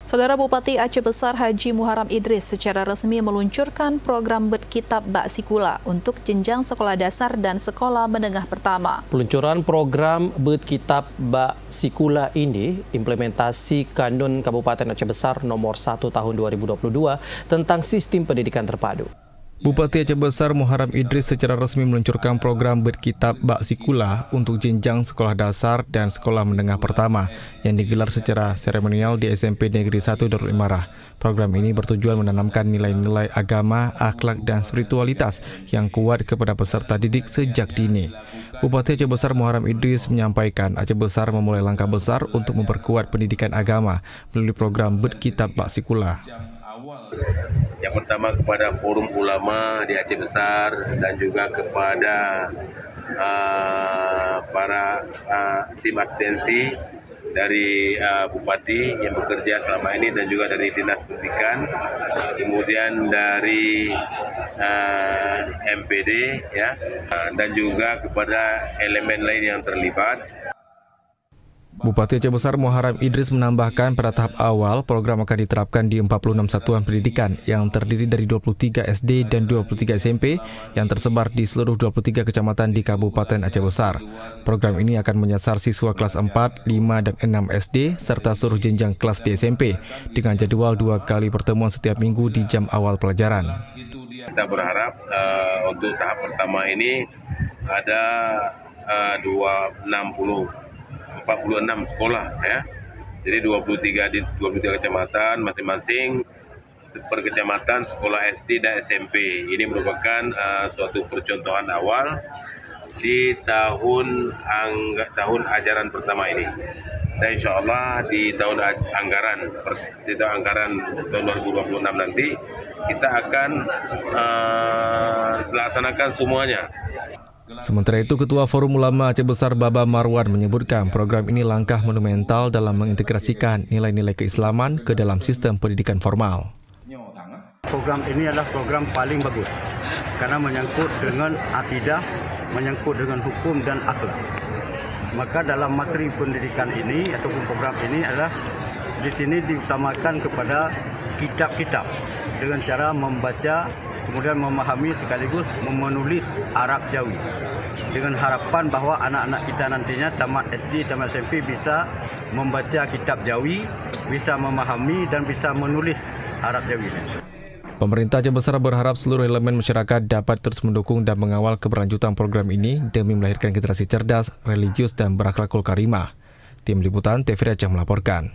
Saudara Bupati Aceh Besar Haji Muharram Idris secara resmi meluncurkan program Berkitab Bak Sikula untuk jenjang sekolah dasar dan sekolah menengah pertama. Peluncuran program Berkitab Bak Sikula ini implementasi Kanun Kabupaten Aceh Besar nomor 1 tahun 2022 tentang sistem pendidikan terpadu. Bupati Aceh Besar Muharram Idris secara resmi meluncurkan program Berkitab Bak Sikula untuk jenjang sekolah dasar dan sekolah menengah pertama yang digelar secara seremonial di SMP Negeri 1 Darul Imarah. Program ini bertujuan menanamkan nilai-nilai agama, akhlak dan spiritualitas yang kuat kepada peserta didik sejak dini. Bupati Aceh Besar Muharram Idris menyampaikan Aceh Besar memulai langkah besar untuk memperkuat pendidikan agama melalui program Berkitab Bak Sikula. Yang pertama kepada Forum Ulama di Aceh Besar dan juga kepada para tim asistensi dari Bupati yang bekerja selama ini dan juga dari Dinas Pendidikan, kemudian dari MPD ya, dan juga kepada elemen lain yang terlibat. Bupati Aceh Besar Muharram Idris menambahkan pada tahap awal program akan diterapkan di 46 satuan pendidikan yang terdiri dari 23 SD dan 23 SMP yang tersebar di seluruh 23 kecamatan di Kabupaten Aceh Besar. Program ini akan menyasar siswa kelas 4, 5, dan 6 SD serta seluruh jenjang kelas di SMP dengan jadwal 2 kali pertemuan setiap minggu di jam awal pelajaran. Kita berharap untuk tahap pertama ini ada 46 sekolah ya. Jadi 23 di 23 kecamatan masing-masing per kecamatan sekolah SD dan SMP. Ini merupakan suatu percontohan awal di tahun ajaran pertama ini. Dan insya Allah di tahun anggaran tahun 2026 nanti kita akan laksanakan semuanya. Sementara itu, Ketua Forum Ulama Aceh Besar Baba Marwan menyebutkan program ini langkah monumental dalam mengintegrasikan nilai-nilai keislaman ke dalam sistem pendidikan formal. Program ini adalah program paling bagus karena menyangkut dengan akidah, menyangkut dengan hukum dan akhlak. Maka dalam materi pendidikan ini ataupun program ini adalah di sini diutamakan kepada kitab-kitab dengan cara membaca, kemudian memahami sekaligus menulis Arab Jawi dengan harapan bahwa anak-anak kita nantinya tamat SD, tamat SMP bisa membaca kitab Jawi, bisa memahami dan bisa menulis Arab Jawi. Pemerintah Aceh Besar berharap seluruh elemen masyarakat dapat terus mendukung dan mengawal keberlanjutan program ini demi melahirkan generasi cerdas, religius dan berakhlakul karimah. Tim Liputan TVRI Aceh melaporkan.